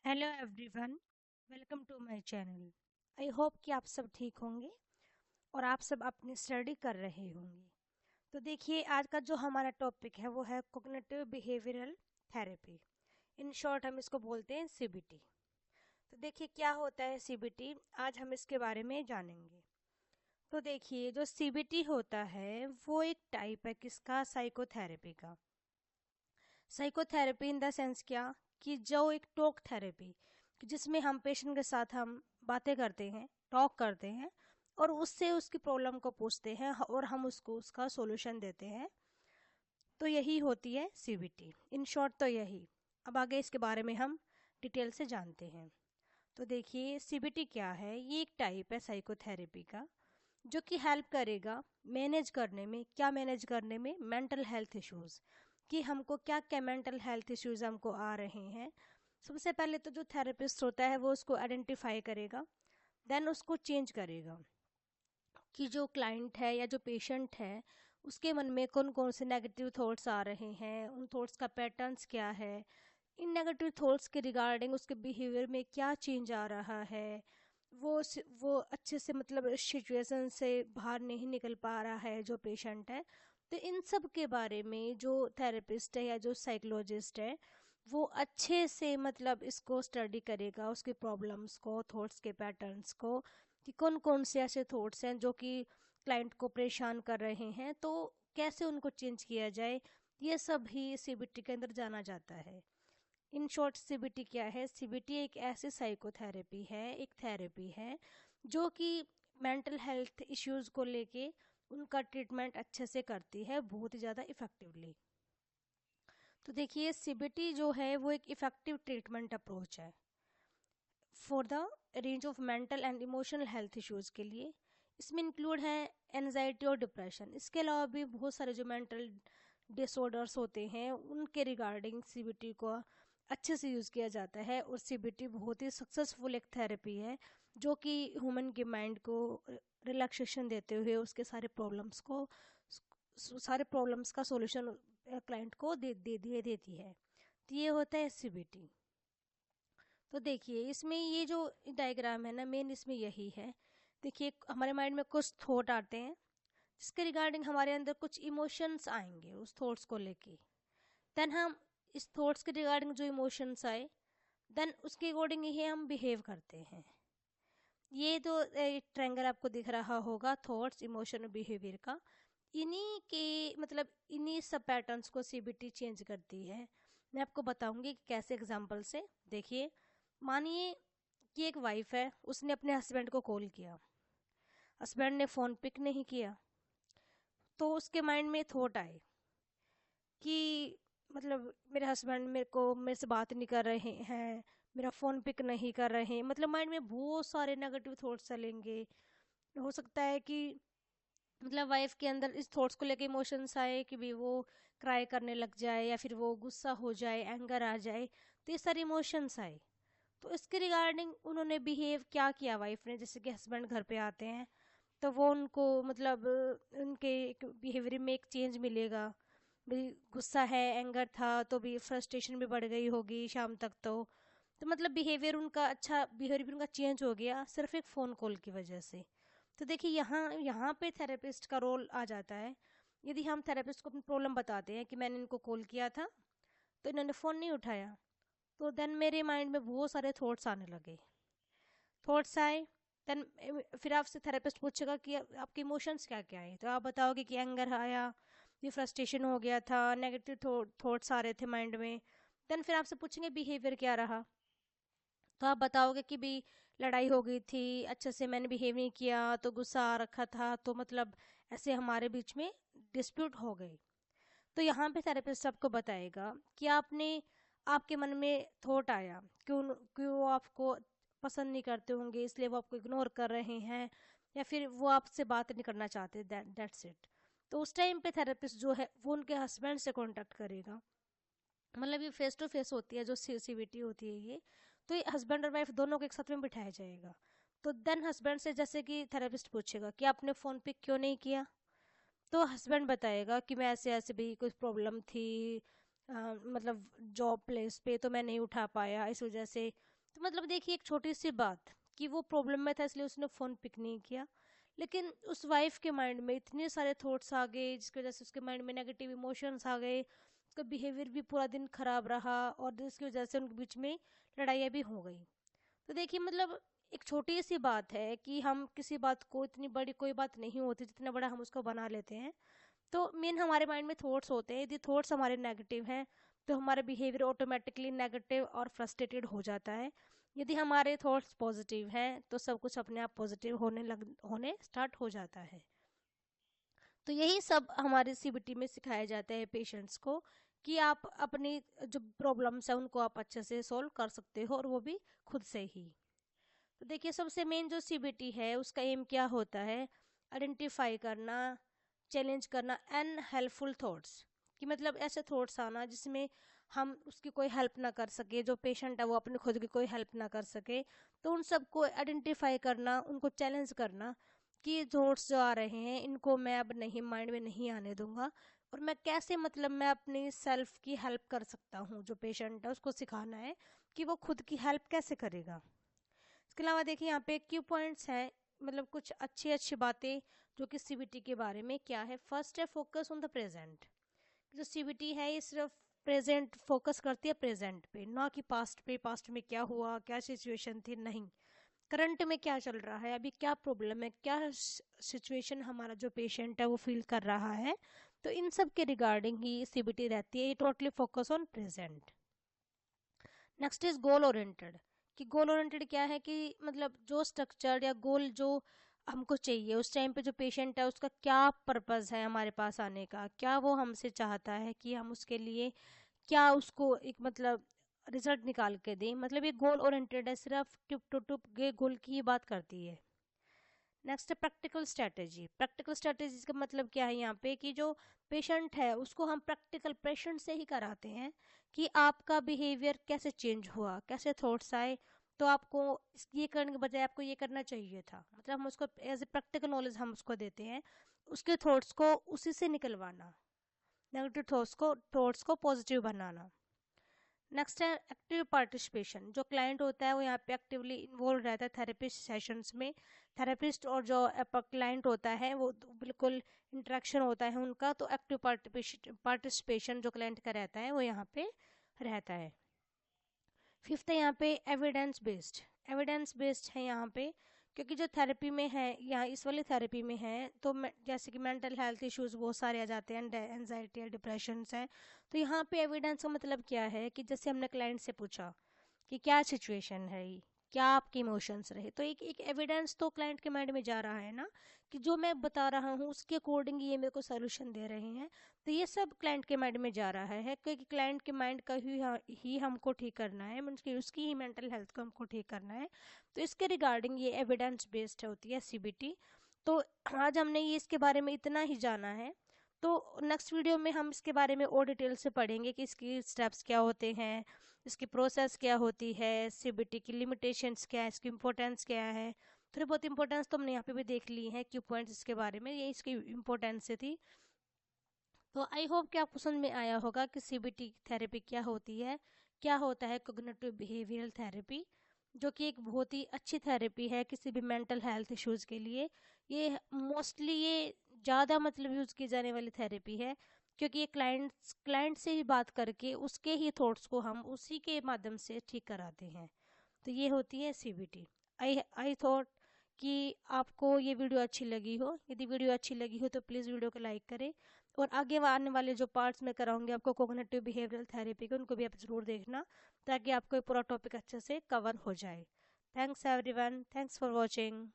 Hello everyone, welcome to my channel. I hope कि आप सब ठीक होंगे और आप सब अपनी स्टडी कर रहे होंगे। तो देखिए, आज का जो हमारा टॉपिक है वो है cognitive behavioural therapy. In short हम इसको बोलते हैं सीबीटी। तो देखिए क्या होता है सीबीटी, आज हम इसके बारे में जानेंगे। तो देखिए, जो सीबीटी होता है वो एक टाइप है किसका, साइकोथेरेपी का। साइकोथेरेपी इन द सेंस क्या, कि जो एक टॉक थेरेपी, जिसमें हम पेशेंट के साथ हम बातें करते हैं, टॉक करते हैं और उससे उसकी प्रॉब्लम को पूछते हैं और हम उसको उसका सॉल्यूशन देते हैं। तो यही होती है सीबीटी इन शॉर्ट। तो यही, अब आगे इसके बारे में हम डिटेल से जानते हैं। तो देखिए सीबीटी क्या है, ये एक टाइप है साइकोथेरेपी का जो कि हेल्प करेगा मैनेज करने में, क्या मैनेज करने में, मेंटल हेल्थ इश्यूज, कि हमको क्या क्या मेंटल हेल्थ इश्यूज हमको आ रहे हैं। सबसे पहले तो जो थेरेपिस्ट होता है वो उसको आइडेंटिफाई करेगा, देन उसको चेंज करेगा कि जो क्लाइंट है या जो पेशेंट है उसके मन में कौन कौन से नेगेटिव थॉट्स आ रहे हैं, उन थॉट्स का पैटर्न्स क्या है, इन नेगेटिव थॉट्स के रिगार्डिंग उसके बिहेवियर में क्या चेंज आ रहा है, वो अच्छे से मतलब सिचुएशन से बाहर नहीं निकल पा रहा है जो पेशेंट है। तो इन सब के बारे में जो थेरेपिस्ट है या जो साइकोलॉजिस्ट है वो अच्छे से मतलब इसको स्टडी करेगा, उसकी प्रॉब्लम्स को, थॉट्स के पैटर्न्स को, कि कौन कौन से ऐसे थॉट्स हैं जो कि क्लाइंट को परेशान कर रहे हैं, तो कैसे उनको चेंज किया जाए। ये सब ही सीबीटी के अंदर जाना जाता है। इन शॉर्ट सीबीटी क्या है, सीबीटी एक ऐसी साइकोथेरेपी है, एक थेरेपी है जो कि मेंटल हेल्थ इश्यूज को लेके उनका ट्रीटमेंट अच्छे से करती है, बहुत ही ज़्यादा इफ़ेक्टिवली। तो देखिए सीबीटी जो है वो एक इफ़ेक्टिव ट्रीटमेंट अप्रोच है for the range of mental and emotional health issues के लिए। इसमें इंक्लूड है एनजाइटी और डिप्रेशन। इसके अलावा भी बहुत सारे जो मेंटल डिसऑर्डर्स होते हैं उनके रिगार्डिंग सीबीटी को अच्छे से यूज़ किया जाता है। और सीबीटी बहुत ही सक्सेसफुल एक थेरेपी है जो कि ह्यूमन के माइंड को रिलैक्सेशन देते हुए उसके सारे प्रॉब्लम्स का सॉल्यूशन क्लाइंट को दे देती है। तो ये होता है सीबीटी। तो देखिए इसमें ये जो डायग्राम है ना, मेन इसमें यही है। देखिए हमारे माइंड में कुछ थॉट आते हैं जिसके रिगार्डिंग हमारे अंदर कुछ इमोशंस आएंगे उस थॉट्स को लेके। देन हम इस थॉट्स के रिगार्डिंग जो इमोशंस आए, देन उसके अकॉर्डिंग ही हम बिहेव करते हैं। ये तो एक ट्रायंगल आपको दिख रहा होगा, थॉट्स, इमोशन और बिहेवियर का। इन्हीं के मतलब इन्हीं सब पैटर्न्स को सीबीटी चेंज करती है। मैं आपको बताऊंगी कि कैसे, एग्जांपल से। देखिए मानिए कि एक वाइफ है, उसने अपने हस्बैंड को कॉल किया, हस्बैंड ने फ़ोन पिक नहीं किया। तो उसके माइंड में थॉट आए कि मतलब मेरे हस्बैंड मेरे से बात नहीं कर रहे हैं, मेरा फ़ोन पिक नहीं कर रहे हैं, मतलब माइंड में बहुत सारे नेगेटिव थॉट्स चलेंगे। हो सकता है कि मतलब वाइफ के अंदर इस थॉट्स को लेके इमोशंस आए कि भी वो क्राई करने लग जाए या फिर वो गुस्सा हो जाए, एंगर आ जाए। तो ये सारे इमोशंस आए, तो इसके रिगार्डिंग उन्होंने बिहेव क्या किया वाइफ ने। जैसे कि हस्बैंड घर पे आते हैं तो वो उनको मतलब उनके बिहेवियर में एक चेंज मिलेगा। भाई गुस्सा है, एंगर था, तो भी फ्रस्ट्रेशन भी बढ़ गई होगी शाम तक। तो मतलब बिहेवियर उनका, अच्छा बिहेवियर उनका चेंज हो गया सिर्फ एक फ़ोन कॉल की वजह से। तो देखिए यहाँ यहाँ पे थेरेपिस्ट का रोल आ जाता है। यदि हम थेरेपिस्ट को अपनी प्रॉब्लम बताते हैं कि मैंने इनको कॉल किया था तो इन्होंने फ़ोन नहीं उठाया, तो देन मेरे माइंड में बहुत सारे थॉट्स आने लगे। थॉट्स आए, देन फिर आपसे थेरेपिस्ट पूछेगा कि आपके इमोशंस क्या क्या है, तो आप बताओगे कि एंगर आया, ये फ्रस्ट्रेशन हो गया था, नेगेटिव थॉट्स आ रहे थे माइंड में। देन फिर आपसे पूछेंगे बिहेवियर क्या रहा, तो आप बताओगे कि भी लड़ाई हो गई थी, अच्छे से मैंने बिहेव नहीं किया तो गुस्सा आ रखा था, तो मतलब ऐसे हमारे बीच में डिस्प्यूट हो गई। तो यहाँ पे थेरेपिस्ट आपको बताएगा कि आपके मन में थॉट आया, क्यों क्यों वो आपको पसंद नहीं करते होंगे, इसलिए वो आपको इग्नोर कर रहे हैं, या फिर वो आपसे बात नहीं करना चाहते, दैट्स इट। तो उस टाइम पे थेरेपिस्ट जो है वो उनके हस्बैंड से कांटेक्ट करेगा। मतलब ये फेस टू फेस होती है जो सीबीटी होती है ये। तो ये हस्बैंड और वाइफ दोनों को एक साथ में बिठाया जाएगा। तो देन हस्बैंड से जैसे कि थेरेपिस्ट पूछेगा कि आपने फ़ोन पिक क्यों नहीं किया, तो हस्बैंड बताएगा कि मैं ऐसे ऐसे भी कुछ प्रॉब्लम थी, मतलब जॉब प्लेस पे, तो मैं नहीं उठा पाया, इस वजह से तो मतलब देखिए एक छोटी सी बात कि वो प्रॉब्लम में था इसलिए उसने फ़ोन पिक नहीं किया, लेकिन उस वाइफ के माइंड में इतने सारे थॉट्स आ गए जिसकी वजह से उसके माइंड में नेगेटिव इमोशंस आ गए, उसका बिहेवियर भी पूरा दिन खराब रहा और जिसकी वजह से उनके बीच में लड़ाइयाँ भी हो गई। तो देखिए मतलब एक छोटी सी बात है कि हम किसी बात को, इतनी बड़ी कोई बात नहीं होती जितना बड़ा हम उसको बना लेते हैं। तो मेन हमारे माइंड में थॉट्स होते हैं, यदि थॉट्स हमारे नेगेटिव हैं तो हमारा बिहेवियर ऑटोमेटिकली नेगेटिव और फ्रस्ट्रेटेड हो जाता है। यदि हमारे थॉट्स पॉजिटिव हैं तो सब कुछ अपने आप पॉजिटिव होने स्टार्ट हो जाता है। तो यही सब हमारे सीबीटी में सिखाया जाता है पेशेंट्स को कि आप अपनी जो प्रॉब्लम्स है उनको आप अच्छे से सॉल्व कर सकते हो, और वो भी खुद से ही। तो देखिए सबसे मेन जो सीबीटी है उसका एम क्या होता है, आइडेंटिफाई करना, चैलेंज करना अनहेल्पफुल थॉट्स, कि मतलब ऐसे थॉट्स आना जिसमें हम उसकी कोई हेल्प ना कर सके, जो पेशेंट है वो अपनी खुद की कोई हेल्प ना कर सके। तो उन सबको आइडेंटिफाई करना, उनको चैलेंज करना कि थॉट्स जो आ रहे हैं इनको मैं अब नहीं, माइंड में नहीं आने दूंगा, और मैं कैसे, मतलब मैं अपनी सेल्फ की हेल्प कर सकता हूँ। जो पेशेंट है उसको सिखाना है कि वो खुद की हेल्प कैसे करेगा। इसके अलावा देखिए यहाँ पे क्यू पॉइंट्स हैं, मतलब कुछ अच्छी अच्छी बातें जो कि सीबीटी के बारे में क्या है। फर्स्ट है फोकस ऑन द प्रेजेंट। जो सीबीटी है ये सिर्फ प्रेजेंट फोकस करती है, प्रेजेंट पे, ना कि पास्ट पे, पास्ट में क्या हुआ, क्या सिचुएशन थी, नहीं। करंट में क्या चल रहा है, अभी क्या प्रॉब्लम है, क्या सिचुएशन हमारा जो पेशेंट है वो फील कर रहा है, तो इन सब के रिगार्डिंग ही सीबीटी रहती है। ये totally focus on present. Next is goal oriented. कि गोल ओरिएंटेड क्या है कि मतलब जो स्ट्रक्चर या गोल जो हमको चाहिए उस टाइम पे, जो पेशेंट है उसका क्या पर्पस है हमारे पास आने का, क्या वो हमसे चाहता है कि हम उसके लिए क्या उसको एक मतलब रिजल्ट निकाल के दें। मतलब ये गोल ओरिएंटेड है, सिर्फ टुप टुप टुप के गोल की ही बात करती है। नेक्स्ट है प्रैक्टिकल स्ट्रेटेजी। प्रैक्टिकल स्ट्रेटेजी का मतलब क्या है यहाँ पे कि जो पेशेंट है उसको हम प्रैक्टिकल पेशेंट से ही कराते हैं कि आपका बिहेवियर कैसे चेंज हुआ, कैसे थॉट्स आए, तो आपको ये करने के बजाय आपको ये करना चाहिए था। मतलब हम उसको एज ए प्रैक्टिकल नॉलेज हम उसको देते हैं, उसके थॉट्स को उसी से निकलवाना, नेगेटिव थॉट्स को पॉजिटिव बनाना। नेक्स्ट है एक्टिव पार्टिसिपेशन। जो क्लाइंट होता है वो यहाँ पे एक्टिवली इन्वॉल्व रहता है थेरेपिस्ट सेशंस में। थेरेपिस्ट और जो क्लाइंट होता है वो बिल्कुल इंटरेक्शन होता है उनका, तो एक्टिव पार्टिसिपेशन जो क्लाइंट का रहता है वो यहाँ पे रहता है। फिफ्थ है यहाँ पे एविडेंस बेस्ड। एविडेंस बेस्ड है यहाँ पे क्योंकि जो थेरेपी में है, यहाँ इस वाली थेरेपी में है, तो जैसे कि मेंटल हेल्थ इश्यूज बहुत सारे आ जाते हैं, एंजाइटी या डिप्रेशन है। तो यहाँ पे एविडेंस का मतलब क्या है कि जैसे हमने क्लाइंट से पूछा कि क्या सिचुएशन है, क्या आपके इमोशंस रहे, तो एक एविडेंस तो क्लाइंट के माइंड में जा रहा है ना, कि जो मैं बता रहा हूँ उसके अकॉर्डिंग ये मेरे को सोल्यूशन दे रहे हैं। तो ये सब क्लाइंट के माइंड में जा रहा है क्योंकि क्लाइंट के माइंड का ही हमको ठीक करना है, उसकी ही मेंटल हेल्थ को हमको ठीक करना है। तो इसके रिगार्डिंग ये एविडेंस बेस्ड होती है सीबीटी। तो आज हमने ये इसके बारे में इतना ही जाना है। तो नेक्स्ट वीडियो में हम इसके बारे में और डिटेल से पढ़ेंगे कि इसकी स्टेप्स क्या होते हैं, इसकी प्रोसेस क्या होती है, सीबीटी की लिमिटेशंस क्या है, इसकी इंपॉर्टेंस क्या है। थोड़ी बहुत इंपॉर्टेंस तो हमने यहाँ पे भी देख ली है, क्यू पॉइंट्स इसके बारे में, ये इसकी इंपॉर्टेंस से थी। तो आई होप कि आपको समझ में आया होगा कि सीबीटी थेरेपी क्या होती है, क्या होता है कोग्निटिव बिहेवियरल थेरेपी, जो कि एक बहुत ही अच्छी थेरेपी है किसी भी मेंटल हेल्थ इश्यूज़ के लिए। ये मोस्टली ये ज़्यादा मतलब यूज़ की जाने वाली थेरेपी है क्योंकि ये क्लाइंट से ही बात करके उसके ही थॉट्स को हम उसी के माध्यम से ठीक कराते हैं। तो ये होती है सीबीटी। आई थॉट कि आपको ये वीडियो अच्छी लगी हो। यदि वीडियो अच्छी लगी हो तो प्लीज़ वीडियो को लाइक करें, और आगे आने वाले जो पार्ट्स में कराऊंगी आपको कोग्निटिव बिहेवियरल थेरेपी के, उनको भी आप ज़रूर देखना ताकि आपको ये पूरा टॉपिक अच्छे से कवर हो जाए। Thanks everyone, thanks for watching.